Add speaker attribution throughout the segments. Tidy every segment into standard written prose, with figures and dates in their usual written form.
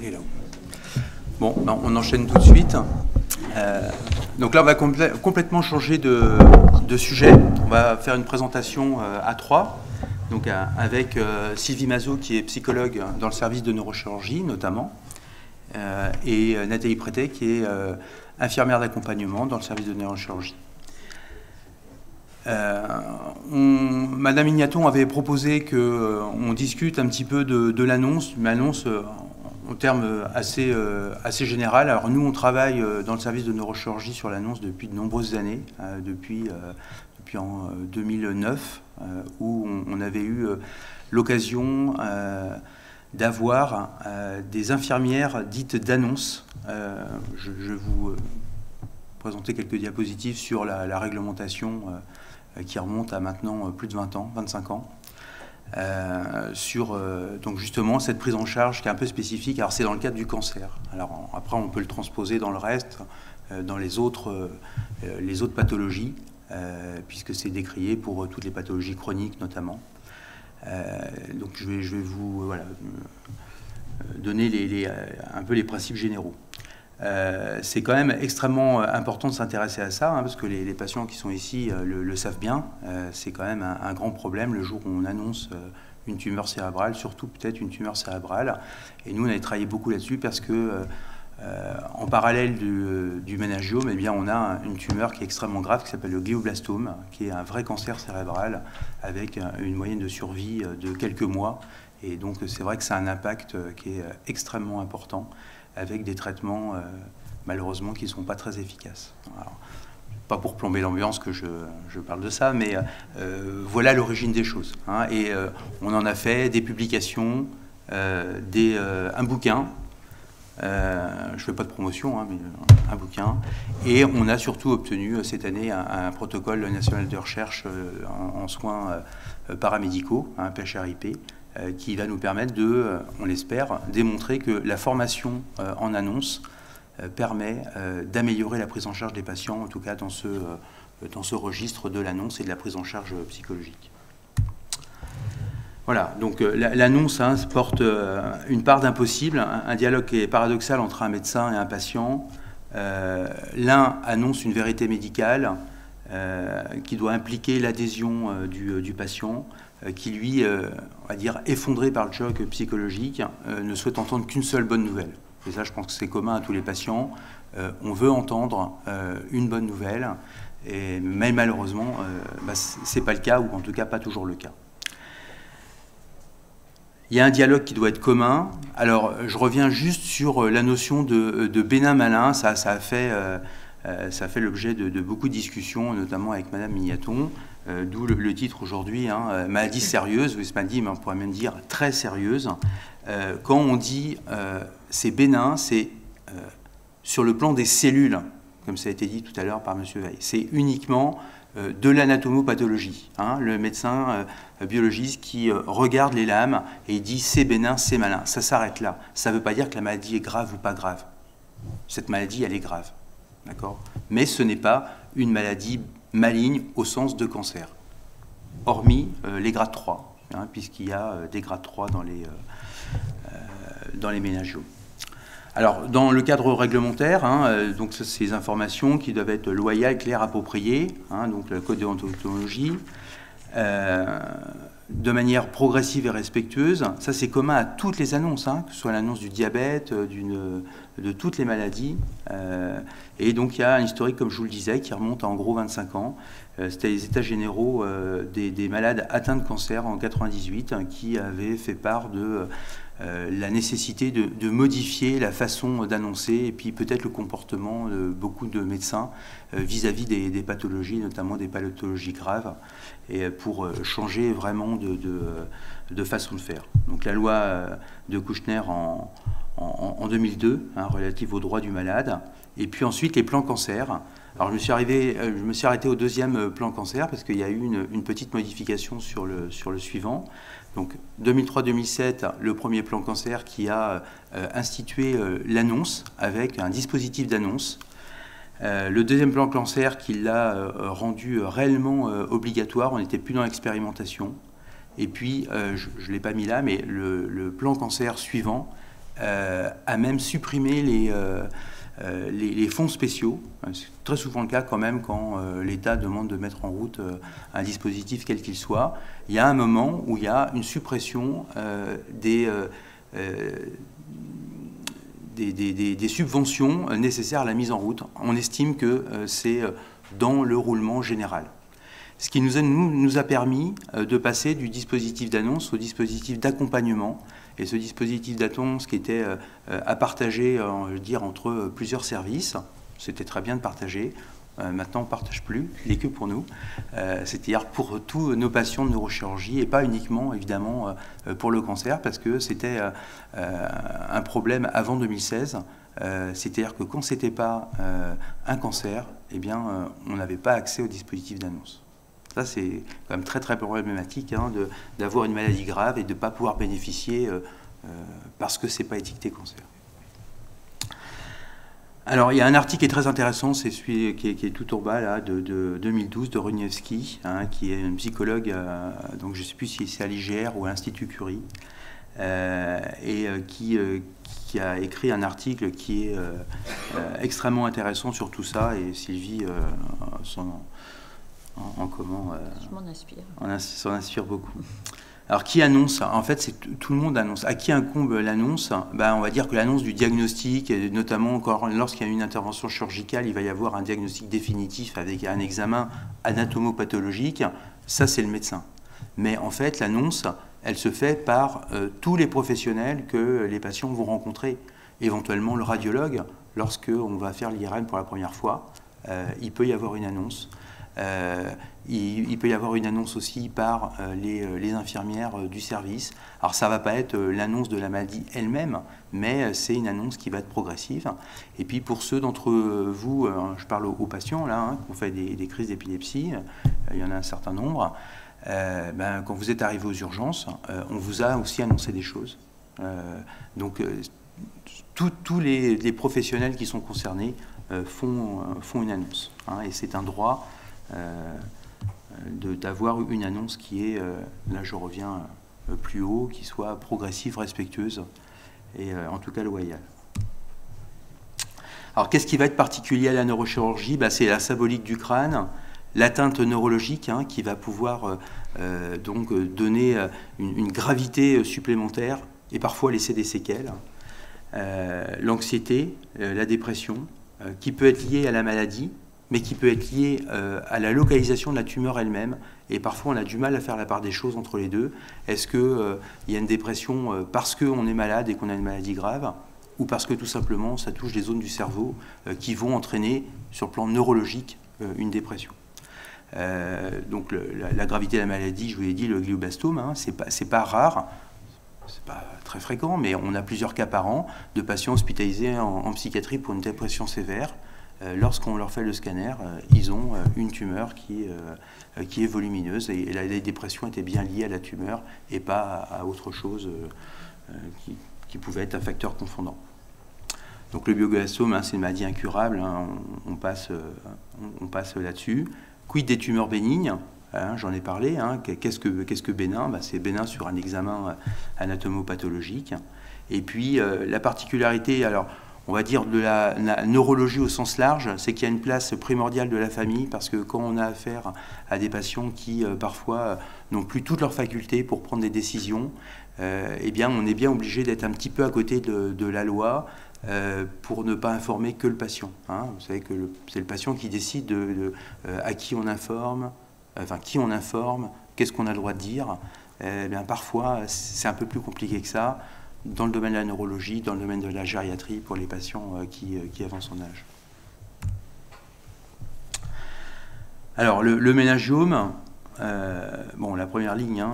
Speaker 1: Elle est là-haut. Bon, ben, on enchaîne tout de suite. Donc là, on va complètement changer de sujet. On va faire une présentation à trois, donc avec Sylvie Mazot, qui est psychologue dans le service de neurochirurgie, notamment, et Nathalie Prétet, qui est infirmière d'accompagnement dans le service de neurochirurgie. Madame Ignaton avait proposé qu'on discute un petit peu de l'annonce, une annonce en termes assez général. Alors nous, on travaille dans le service de neurochirurgie sur l'annonce depuis de nombreuses années, depuis en 2009, où on avait eu l'occasion d'avoir des infirmières dites d'annonce. Je vais vous présenter quelques diapositives sur la réglementation qui remonte à maintenant plus de 20 ans, 25 ans. Sur donc justement cette prise en charge qui est un peu spécifique. Alors c'est dans le cadre du cancer. Alors après on peut le transposer dans le reste, dans les autres pathologies, puisque c'est décrié pour toutes les pathologies chroniques notamment. Donc je vais vous donner un peu les principes généraux. C'est quand même extrêmement important de s'intéresser à ça, parce que les patients qui sont ici le savent bien. C'est quand même un grand problème le jour où on annonce une tumeur cérébrale, surtout peut-être une tumeur cérébrale. Et nous, on a travaillé beaucoup là-dessus parce que, en parallèle du méningiome, eh bien, on a une tumeur qui est extrêmement grave, qui s'appelle le glioblastome, qui est un vrai cancer cérébral avec une moyenne de survie de quelques mois. Et donc, c'est vrai que c'est un impact qui est extrêmement important, avec des traitements, malheureusement, qui ne sont pas très efficaces. Alors, pas pour plomber l'ambiance que je parle de ça, mais voilà l'origine des choses. Et on en a fait des publications, un bouquin, je ne fais pas de promotion, mais un bouquin, et on a surtout obtenu cette année un protocole national de recherche en soins paramédicaux, un PHRIP, qui va nous permettre de, on l'espère, démontrer que la formation en annonce permet d'améliorer la prise en charge des patients, en tout cas dans ce registre de l'annonce et de la prise en charge psychologique. Voilà, donc l'annonce porte une part d'impossible, un dialogue qui est paradoxal entre un médecin et un patient. L'un annonce une vérité médicale qui doit impliquer l'adhésion du patient, qui lui, on va dire, effondré par le choc psychologique, ne souhaite entendre qu'une seule bonne nouvelle. Et ça, je pense que c'est commun à tous les patients. On veut entendre une bonne nouvelle, mais malheureusement, ce n'est pas le cas, ou en tout cas pas toujours le cas. Il y a un dialogue qui doit être commun. Alors, je reviens juste sur la notion de bénin malin. Ça a fait l'objet de beaucoup de discussions, notamment avec Madame Ignaton. D'où le titre aujourd'hui, maladie sérieuse, ou maladie, mais on pourrait même dire très sérieuse. Quand on dit c'est bénin, c'est sur le plan des cellules, comme ça a été dit tout à l'heure par M. Veil. C'est uniquement de l'anatomopathologie. Le médecin biologiste qui regarde les lames et dit c'est bénin, c'est malin. Ça s'arrête là. Ça ne veut pas dire que la maladie est grave ou pas grave. Cette maladie, elle est grave. D'accord ? Mais ce n'est pas une maladie maligne au sens de cancer, hormis les grades 3, puisqu'il y a des grades 3 dans les méningiomes. Alors, dans le cadre réglementaire, donc ces informations qui doivent être loyales, claires, appropriées, donc le code de déontologie, de manière progressive et respectueuse. Ça, c'est commun à toutes les annonces, que ce soit l'annonce du diabète, de toutes les maladies. Et donc, il y a un historique, comme je vous le disais, qui remonte à en gros 25 ans. C'était les états généraux des malades atteints de cancer en 1998, qui avaient fait part de la nécessité de modifier la façon d'annoncer et puis peut-être le comportement de beaucoup de médecins vis-à-vis des pathologies, notamment des pathologies graves, et pour changer vraiment de façon de faire. Donc la loi de Kouchner en 2002, relative aux droits du malade, et puis ensuite les plans cancer. Alors je me suis arrêté au deuxième plan cancer parce qu'il y a eu une petite modification sur le suivant. Donc 2003-2007, le premier plan cancer qui a institué l'annonce avec un dispositif d'annonce Le deuxième plan cancer qui l'a rendu réellement obligatoire, on n'était plus dans l'expérimentation. Et puis, je ne l'ai pas mis là, mais le plan cancer suivant a même supprimé les fonds spéciaux. C'est très souvent le cas quand même quand l'État demande de mettre en route un dispositif quel qu'il soit. Il y a un moment où il y a une suppression des subventions nécessaires à la mise en route. On estime que c'est dans le roulement général. Ce qui nous a permis de passer du dispositif d'annonce au dispositif d'accompagnement. Et ce dispositif d'annonce qui était à partager, je veux dire, entre plusieurs services, c'était très bien de partager. Maintenant, on ne partage plus, il n'est que pour nous. C'est-à-dire pour tous nos patients de neurochirurgie et pas uniquement, évidemment, pour le cancer, parce que c'était un problème avant 2016. C'est-à-dire que quand ce n'était pas un cancer, eh bien, on n'avait pas accès au dispositif d'annonce. Ça, c'est quand même très, très problématique d'avoir une maladie grave et de ne pas pouvoir bénéficier parce que ce n'est pas étiqueté cancer. Alors, il y a un article qui est très intéressant, c'est celui qui est tout au bas, là, de 2012, de Runiewski, qui est un psychologue, donc je ne sais plus si c'est à l'IGR ou à l'Institut Curie, qui a écrit un article qui est extrêmement intéressant sur tout ça, et Sylvie je m'en inspire. On s'en inspire beaucoup. Alors, qui annonce? En fait, c'est tout le monde annonce. À qui incombe l'annonce? On va dire que l'annonce du diagnostic, et notamment encore lorsqu'il y a une intervention chirurgicale, il va y avoir un diagnostic définitif avec un examen anatomopathologique. Ça, c'est le médecin. Mais en fait, l'annonce, elle se fait par tous les professionnels que les patients vont rencontrer. Éventuellement, le radiologue, lorsqu'on va faire l'IRM pour la première fois, il peut y avoir une annonce. Il peut y avoir une annonce aussi par les infirmières du service. Alors ça ne va pas être l'annonce de la maladie elle-même, mais c'est une annonce qui va être progressive. Et puis pour ceux d'entre vous, je parle aux patients là, qui ont fait des crises d'épilepsie, il y en a un certain nombre, quand vous êtes arrivé aux urgences, on vous a aussi annoncé des choses. Donc tous les professionnels qui sont concernés font une annonce. Et c'est un droit d'avoir une annonce qui est, là je reviens plus haut, qui soit progressive, respectueuse et en tout cas loyale. Alors qu'est-ce qui va être particulier à la neurochirurgie? C'est la symbolique du crâne, l'atteinte neurologique qui va pouvoir donc donner une gravité supplémentaire et parfois laisser des séquelles. L'anxiété, la dépression, qui peut être liée à la maladie, mais qui peut être lié à la localisation de la tumeur elle-même. Et parfois, on a du mal à faire la part des choses entre les deux. Est-ce qu'il y a une dépression parce qu'on est malade et qu'on a une maladie grave, ou parce que tout simplement, ça touche des zones du cerveau qui vont entraîner, sur le plan neurologique, une dépression. Donc la gravité de la maladie, je vous l'ai dit, le glioblastome, c'est pas rare. C'est pas très fréquent, mais on a plusieurs cas par an de patients hospitalisés en psychiatrie pour une dépression sévère. Lorsqu'on leur fait le scanner, ils ont une tumeur qui est volumineuse et la dépression était bien liée à la tumeur et pas à autre chose qui pouvait être un facteur confondant. Donc le glioblastome, c'est une maladie incurable, on passe là-dessus. Quid des tumeurs bénignes? J'en ai parlé. Qu'est-ce que bénin? C'est bénin sur un examen anatomopathologique. Et puis la particularité, alors on va dire de la neurologie au sens large, c'est qu'il y a une place primordiale de la famille parce que quand on a affaire à des patients qui parfois n'ont plus toutes leurs facultés pour prendre des décisions, eh bien on est bien obligé d'être un petit peu à côté de la loi pour ne pas informer que le patient. Vous savez que c'est le patient qui décide à qui on informe, qu'est-ce qu'on a le droit de dire. Bien, parfois c'est un peu plus compliqué que ça. Dans le domaine de la neurologie, dans le domaine de la gériatrie pour les patients qui avancent en âge. Alors, le méningiome, la première ligne,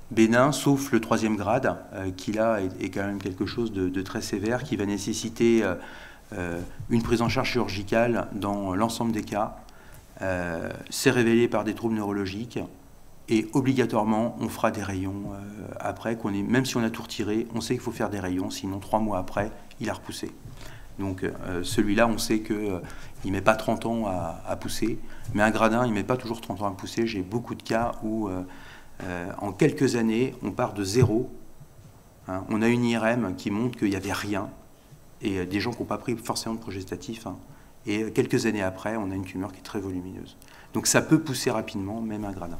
Speaker 1: bénin, sauf le 3e grade, qui là est quand même quelque chose de très sévère, qui va nécessiter une prise en charge chirurgicale dans l'ensemble des cas. C'est révélé par des troubles neurologiques. Et obligatoirement, on fera des rayons après, même si on a tout retiré, on sait qu'il faut faire des rayons, sinon 3 mois après, il a repoussé. Donc celui-là, on sait qu'il ne met pas 30 ans à pousser, mais un gradin, il ne met pas toujours 30 ans à pousser. J'ai beaucoup de cas où, en quelques années, on part de zéro. Hein. On a une IRM qui montre qu'il n'y avait rien, et des gens qui n'ont pas pris forcément de progestatif. Hein. Et quelques années après, on a une tumeur qui est très volumineuse. Donc ça peut pousser rapidement, même un gradin.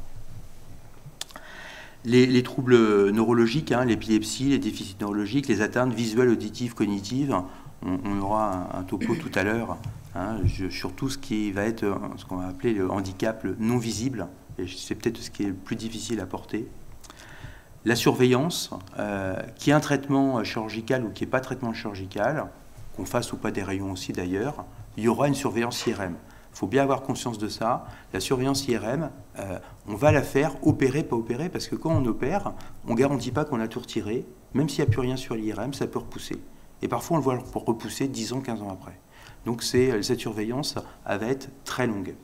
Speaker 1: Les troubles neurologiques, hein, l'épilepsie, les déficits neurologiques, les atteintes visuelles, auditives, cognitives, on aura un topo tout à l'heure, hein, sur tout ce qui va être ce qu'on va appeler le handicap non visible, et c'est peut-être ce qui est le plus difficile à porter. La surveillance, qui est un traitement chirurgical ou qui n'est pas traitement chirurgical, qu'on fasse ou pas des rayons aussi d'ailleurs, il y aura une surveillance IRM. Il faut bien avoir conscience de ça. La surveillance IRM, on va la faire opérer, pas opérer, parce que quand on opère, on ne garantit pas qu'on a tout retiré. Même s'il n'y a plus rien sur l'IRM, ça peut repousser. Et parfois, on le voit repousser 10 ans, 15 ans après. Donc cette surveillance va être très longue.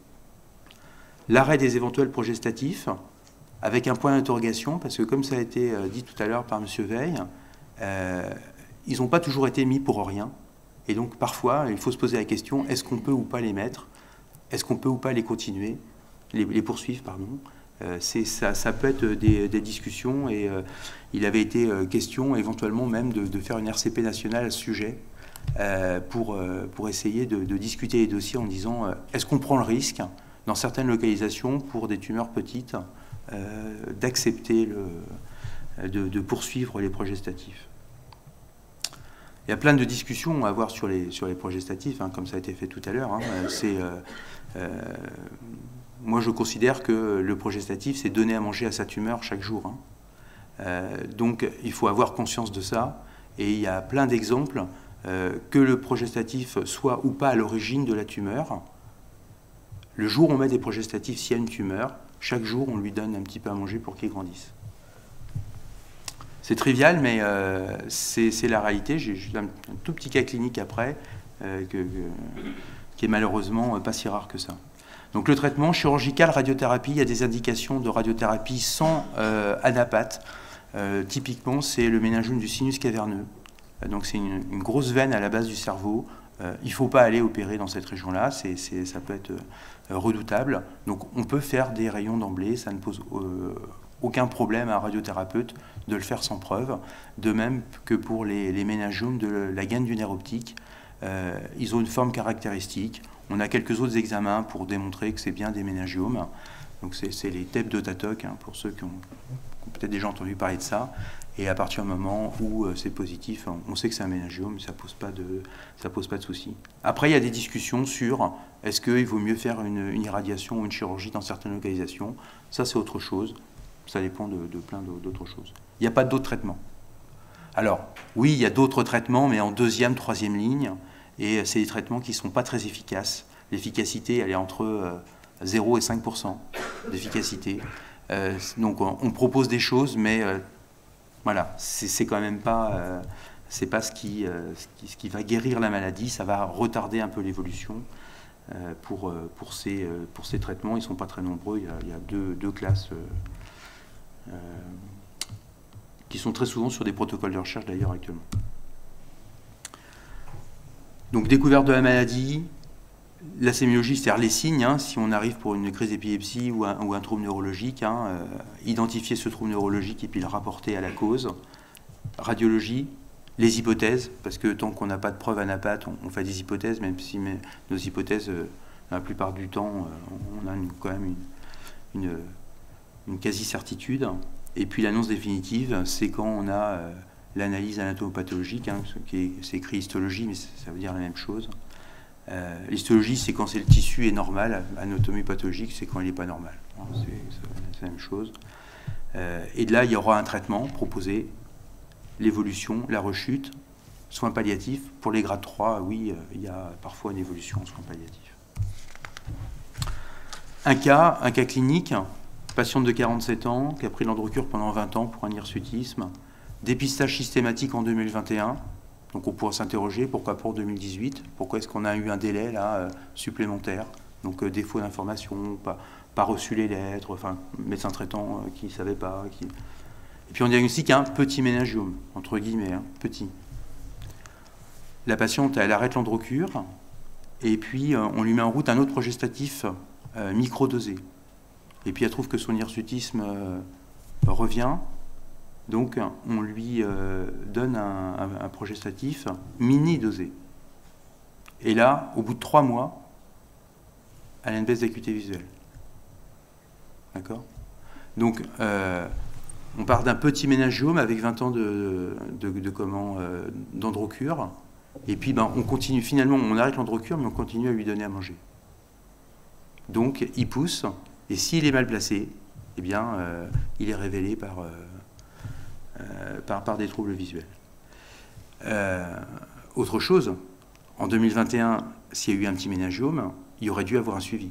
Speaker 1: L'arrêt des éventuels progestatifs, avec un point d'interrogation, parce que comme ça a été dit tout à l'heure par M. Veil, ils n'ont pas toujours été mis pour rien. Et donc parfois, il faut se poser la question, est-ce qu'on peut ou pas les mettre? Est-ce qu'on peut ou pas les continuer, les poursuivre, pardon. Ça peut être des discussions, et il avait été question éventuellement même de faire une RCP nationale à ce sujet, pour essayer de discuter les dossiers en disant est-ce qu'on prend le risque, dans certaines localisations, pour des tumeurs petites, d'accepter de poursuivre les progestatifs. Il y a plein de discussions à avoir sur les progestatifs, hein, comme ça a été fait tout à l'heure. Hein. Moi, je considère que le progestatif, c'est donner à manger à sa tumeur chaque jour. Hein. Donc, il faut avoir conscience de ça. Et il y a plein d'exemples que le progestatif soit ou pas à l'origine de la tumeur. Le jour où on met des progestatifs, s'il y a une tumeur, chaque jour, on lui donne un petit peu à manger pour qu'il grandisse. C'est trivial, mais c'est la réalité. J'ai juste un tout petit cas clinique après, qui est malheureusement pas si rare que ça. Donc le traitement chirurgical, radiothérapie, il y a des indications de radiothérapie sans anapathe. Typiquement, c'est le méningiome du sinus caverneux. Donc c'est une grosse veine à la base du cerveau. Il ne faut pas aller opérer dans cette région-là, ça peut être redoutable. Donc on peut faire des rayons d'emblée, ça ne pose aucun problème à un radiothérapeute de le faire sans preuve. De même que pour les méningiomes de la gaine du nerf optique, ils ont une forme caractéristique. On a quelques autres examens pour démontrer que c'est bien des méningiomes. Donc c'est les TEP de Tatoc, hein, pour ceux qui ont peut-être déjà entendu parler de ça. Et à partir du moment où c'est positif, on sait que c'est un méningiome, ça pose pas de soucis. Après, il y a des discussions sur est-ce qu'il vaut mieux faire une irradiation ou une chirurgie dans certaines localisations. Ça, c'est autre chose. Ça dépend de plein d'autres choses. Il n'y a pas d'autres traitements. Alors, oui, il y a d'autres traitements, mais en deuxième, troisième ligne. Et c'est des traitements qui ne sont pas très efficaces. L'efficacité, elle est entre 0 et 5% d'efficacité. Donc, on propose des choses, mais voilà, c'est quand même pas, c'est pas ce qui va guérir la maladie. Ça va retarder un peu l'évolution. Pour ces traitements, ils ne sont pas très nombreux. Il y a deux classes qui sont très souvent sur des protocoles de recherche d'ailleurs actuellement. Donc découverte de la maladie, la sémiologie, c'est-à-dire les signes, hein, si on arrive pour une crise d'épilepsie ou un trouble neurologique, hein, identifier ce trouble neurologique et puis le rapporter à la cause. Radiologie, les hypothèses, parce que tant qu'on n'a pas de preuve anapathe, on fait des hypothèses, même si nos hypothèses, la plupart du temps, on a quand même une quasi-certitude. Et puis l'annonce définitive, c'est quand on a l'analyse anatomopathologique, hein, c'est écrit histologie, mais ça veut dire la même chose. L'histologie, c'est quand le tissu est normal, anatomie pathologique, c'est quand il n'est pas normal. C'est la même chose. Et là, il y aura un traitement proposé, l'évolution, la rechute, soins palliatifs. Pour les grades 3, oui, il y a parfois une évolution en soins palliatifs. Un cas clinique, patiente de 47 ans qui a pris l'Androcur pendant 20 ans pour un hirsutisme, dépistage systématique en 2021. Donc on pourra s'interroger, pourquoi pour 2018? Pourquoi est-ce qu'on a eu un délai là supplémentaire? Donc défaut d'information, pas reçu les lettres, enfin médecin traitant qui ne savait pas. Et puis on diagnostique un petit méningiome, entre guillemets, hein, petit. la patiente, elle arrête l'androcure, et puis on lui met en route un autre progestatif microdosé. Et puis elle trouve que son hirsutisme revient, donc on lui donne un progestatif mini-dosé. Et là, au bout de 3 mois, elle a une baisse d'acuité visuelle. D'accord ? Donc, on part d'un petit ménagiome avec 20 ans d'androcure, et puis on continue, finalement, on arrête l'androcure, mais on continue à lui donner à manger. Donc, il pousse, et s'il est mal placé, eh bien, il est révélé par des troubles visuels. Autre chose, en 2021, s'il y a eu un petit ménagiome, il aurait dû avoir un suivi.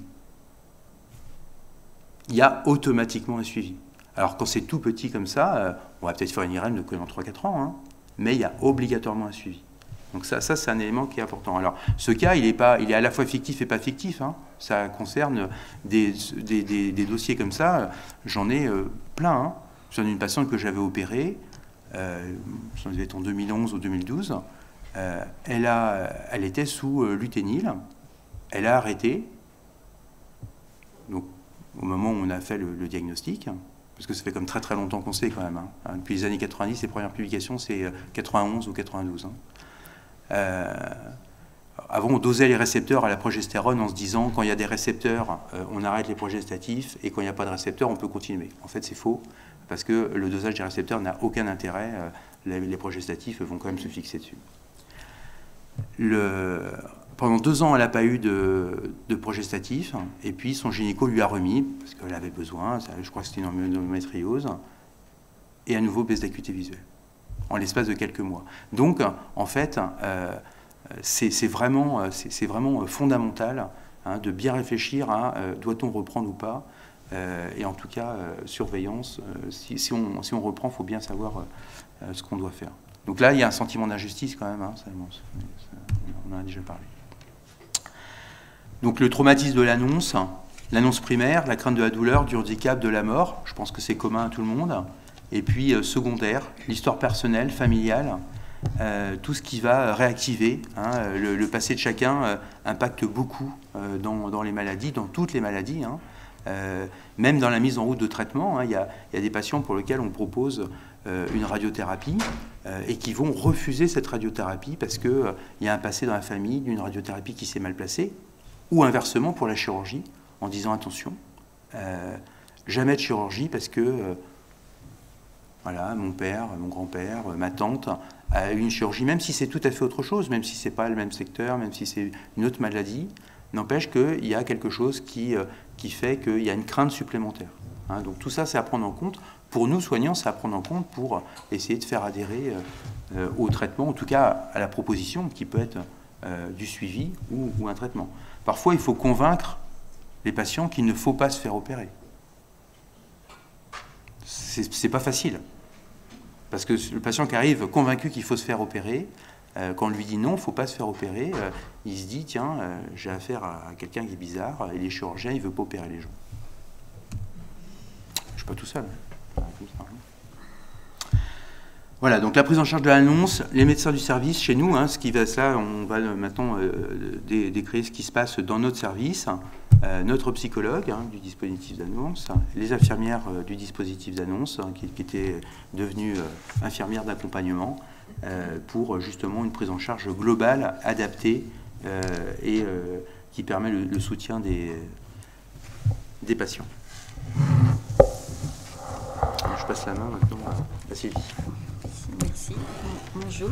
Speaker 1: Il y a automatiquement un suivi. Alors quand c'est tout petit comme ça, on va peut-être faire une IRM de dans 3-4 ans, hein, mais il y a obligatoirement un suivi. Donc ça c'est un élément qui est important. Alors ce cas, il est à la fois fictif et pas fictif. Hein. Ça concerne des dossiers comme ça, j'en ai plein. Hein. J'en ai une patiente que j'avais opérée, ça devait être en 2011 ou 2012. Elle était sous luténil, elle a arrêté, donc au moment où on a fait le diagnostic, parce que ça fait comme très très longtemps qu'on sait quand même. Hein. Depuis les années 90, les premières publications, c'est 91 ou 92. Hein. Avant, on dosait les récepteurs à la progestérone en se disant quand il y a des récepteurs, on arrête les progestatifs, et quand il n'y a pas de récepteurs, on peut continuer. En fait, c'est faux, parce que le dosage des récepteurs n'a aucun intérêt. Les progestatifs vont quand même se fixer dessus. Pendant 2 ans, elle n'a pas eu de progestatif, et puis son gynéco lui a remis, parce qu'elle avait besoin, je crois que c'était une endométriose, et à nouveau baisse d'acuité visuelle, en l'espace de quelques mois. Donc, en fait, c'est vraiment fondamental hein, de bien réfléchir à doit-on reprendre ou pas, et en tout cas, surveillance, si on reprend, il faut bien savoir ce qu'on doit faire. Donc là, il y a un sentiment d'injustice quand même, hein, on en a déjà parlé. Donc le traumatisme de l'annonce primaire, la crainte de la douleur, du handicap, de la mort, je pense que c'est commun à tout le monde. Et puis secondaire, l'histoire personnelle, familiale, tout ce qui va réactiver. Hein, le passé de chacun impacte beaucoup dans les maladies, dans toutes les maladies. Hein. Même dans la mise en route de traitement, hein, il y a des patients pour lesquels on propose une radiothérapie et qui vont refuser cette radiothérapie parce qu'il y a un passé dans la famille d'une radiothérapie qui s'est mal placée, ou inversement pour la chirurgie, en disant attention, jamais de chirurgie parce que voilà, mon père, mon grand-père, ma tante a eu une chirurgie, même si c'est tout à fait autre chose, même si ce n'est pas le même secteur, même si c'est une autre maladie, n'empêche qu'il y a quelque chose qui fait qu'il y a une crainte supplémentaire. Hein, donc tout ça, c'est à prendre en compte. Pour nous, soignants, c'est à prendre en compte pour essayer de faire adhérer au traitement, en tout cas à la proposition qui peut être du suivi ou un traitement. Parfois, il faut convaincre les patients qu'il ne faut pas se faire opérer. C'est pas facile. Parce que le patient qui arrive convaincu qu'il faut se faire opérer, quand on lui dit non, il ne faut pas se faire opérer, il se dit, tiens, j'ai affaire à quelqu'un qui est bizarre, et les chirurgiens, il ne veut pas opérer les gens. Je ne suis pas tout seul. Voilà, donc la prise en charge de l'annonce, les médecins du service, chez nous, hein, on va maintenant décrire ce qui se passe dans notre service, notre psychologue hein, du dispositif d'annonce, les infirmières du dispositif d'annonce, hein, qui étaient devenues infirmières d'accompagnement, pour justement une prise en charge globale, adaptée, et qui permet le soutien des patients. Je passe la main maintenant à Sylvie.
Speaker 2: Merci. Bonjour.